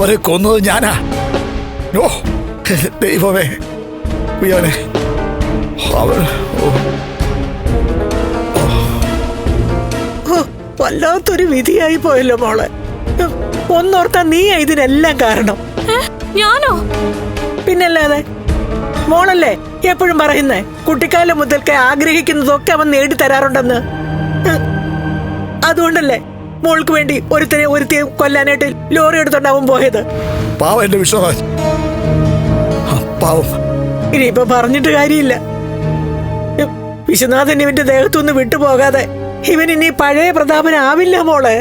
അവരെ കൊന്നത് ഞാനാ. ഓ ദൈവമേ, ഉയ്യോനെ, അവൾ വല്ലാത്തൊരു വിധിയായി പോയല്ലോ മോളെ. ഒന്നോർത്താ നീ ഇതിനെല്ലാം കാരണം. ഞാനോ? പിന്നല്ലാതെ മോളല്ലേ എപ്പോഴും പറയുന്നേ കുട്ടിക്കാലം മുതൽക്കേ ആഗ്രഹിക്കുന്നതൊക്കെ അവൻ നേടിത്തരാറുണ്ടെന്ന്. അതുകൊണ്ടല്ലേ മോൾക്ക് വേണ്ടി ഒരുത്തിയെ കൊല്ലാനായിട്ട് ലോറി എടുത്തോണ്ടാവും പോയത്. പാവം എന്റെ വിശ്വനാഥ്, പാവം. ഇനിയിപ്പൊ പറഞ്ഞിട്ട് കാര്യമില്ല. വിശ്വനാഥൻ ഇവന്റെ ദേഹത്തൊന്ന് വിട്ടുപോകാതെ ഇവൻ ഇനി പഴയ പ്രതാപനാവില്ല മോളെ.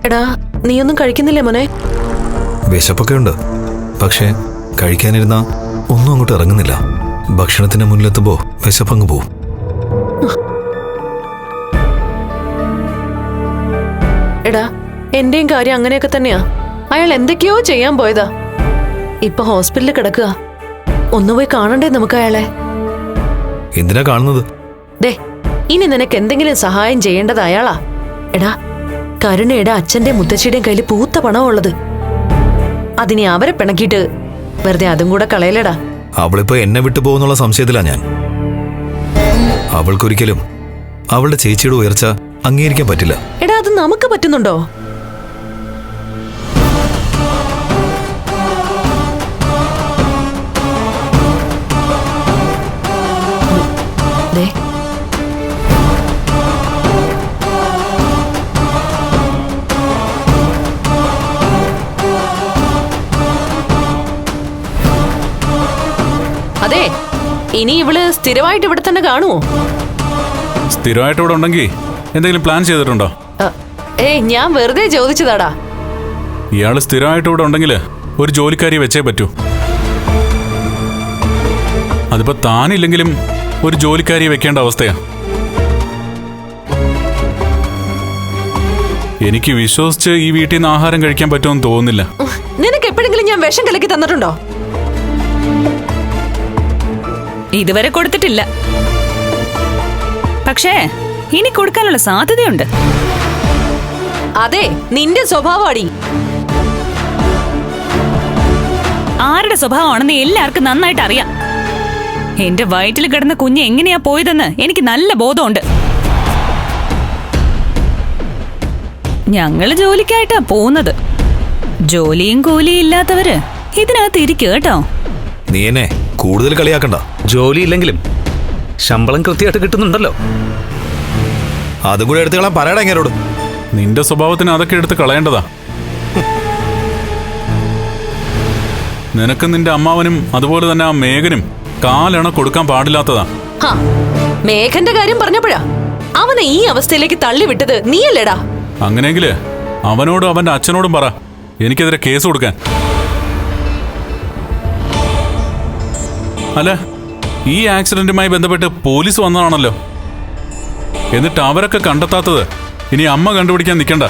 എടാ, നീയൊന്നും കഴിക്കുന്നില്ലേ മോനെ? വിശപ്പൊക്കെ ഉണ്ട്, പക്ഷേ കഴിക്കാനിരുന്ന ഒന്നും അങ്ങോട്ട് ഇറങ്ങുന്നില്ല. ഭക്ഷണത്തിന് മുന്നിലെത്തുമ്പോ വിശപ്പങ്ങ് പോവും. എടാ, എന്റെയും കാര്യം അങ്ങനെയൊക്കെ തന്നെയാ. അയാൾ എന്തൊക്കെയോ ചെയ്യാൻ പോയതാ. ഇപ്പൊ ഹോസ്പിറ്റലിൽ കിടക്കുക. ഒന്നുപോയി കാണണ്ടേ നമുക്ക് അയാളെ? എന്തിനാ കാണുന്നത്? ദേ, ഇനി നിനക്ക് എന്തെങ്കിലും സഹായം ചെയ്യേണ്ടത് അയാളാ. എടാ, കരുണയുടെ അച്ഛന്റെ മുത്തശ്ശിയുടെയും കയ്യിൽ പൂത്ത പണമുള്ളത്. അതിനെ അവരെ പിണക്കിയിട്ട് വെറുതെ അതും കൂടെ കളയലടാ. അവളിപ്പോ എന്നെ വിട്ടു പോകുന്നുള്ള സംശയത്തിലാ ഞാൻ. അവൾക്കൊരിക്കലും അവളുടെ ചേച്ചിയുടെ ഉയർച്ച അംഗീകരിക്കാൻ പറ്റില്ല. എടാ, അത് നമുക്ക് പറ്റുന്നുണ്ടോ? അതെ, ഇനി ഇവള് സ്ഥിരമായിട്ട് ഇവിടെ തന്നെ കാണുമോ? സ്ഥിരമായിട്ട് ഇവിടെ ഉണ്ടെങ്കിൽ എന്തെങ്കിലും പ്ലാൻ ചെയ്തിട്ടുണ്ടോ? ഏയ്, ഞാൻ വെറുതെ ചോദിച്ചതാടാ. ഇയാള് സ്ഥിരമായിട്ട് ഇവിടെ ഉണ്ടെങ്കിൽ ഒരു ജോലിക്കാരി വെച്ചേ പറ്റൂ. അതിപ്പോ താനില്ലെങ്കിലും ഒരു ജോലിക്കാരിയെ വെക്കേണ്ട അവസ്ഥയാ. എനിക്ക് വിശ്വസിച്ച് ഈ വീട്ടിൽ നിന്ന് ആഹാരം കഴിക്കാൻ പറ്റുമെന്ന് തോന്നുന്നില്ല. നിനക്ക് എപ്പോഴെങ്കിലും ഞാൻ വിഷം കലക്കി തന്നിട്ടുണ്ടോ? ഇതുവരെ കൊടുത്തിട്ടില്ല, പക്ഷേ ഇനി കൊടുക്കാനുള്ള സാധ്യതയുണ്ട്. അതെ, നിന്റെ സ്വഭാവമാടി. ആരുടെ സ്വഭാവമാണെന്ന് എല്ലാവർക്കും നന്നായിട്ട് അറിയാം. എന്റെ വയറ്റിൽ കിടന്ന കുഞ്ഞ് എങ്ങനെയാ പോയതെന്ന് എനിക്ക് നല്ല ബോധമുണ്ട്. ഞങ്ങള് ജോലിക്കായിട്ടാ പോകുന്നത്. ജോലിയും കൂലിയും ഇല്ലാത്തവര് ഇതിനകത്ത് ഇരിക്കുക കേട്ടോ. നീ എന്നെ കൂടുതൽ കളിയാക്കണ്ട. ജോലി ഇല്ലെങ്കിലും ശമ്പളം കൃത്യമായിട്ട് കിട്ടുന്നുണ്ടല്ലോ. അതും കൂടെ എടുത്ത് കളയാൻ പറയടാ ഇങ്ങനോട്. നിന്റെ സ്വഭാവത്തിന് അതൊക്കെ എടുത്ത് കളയേണ്ടതാ. നിനക്ക് നിന്റെ അമ്മാവനും അതുപോലെ തന്നെ ആ മേഘനും കാലണ കൊടുക്കാൻ പാടില്ലാത്തതാ. മേഘന്റെ കാര്യം പറഞ്ഞപ്പോഴാ അവനെ ഈ അവസ്ഥയിലേക്ക് തള്ളിവിട്ടത് നീയല്ലേടാ. അങ്ങനെയെങ്കില് അവനോടും അവന്റെ അച്ഛനോടും പറ എനിക്കെതിരെ കേസ് കൊടുക്കാൻ. അല്ല, ഈ ആക്സിഡന്റുമായി ബന്ധപ്പെട്ട് പോലീസ് വന്നതാണല്ലോ. എന്നിട്ട് അവരൊക്കെ കണ്ടെത്താത്തത് ഇനി അമ്മ കണ്ടുപിടിക്കാൻ നിൽക്കണ്ട.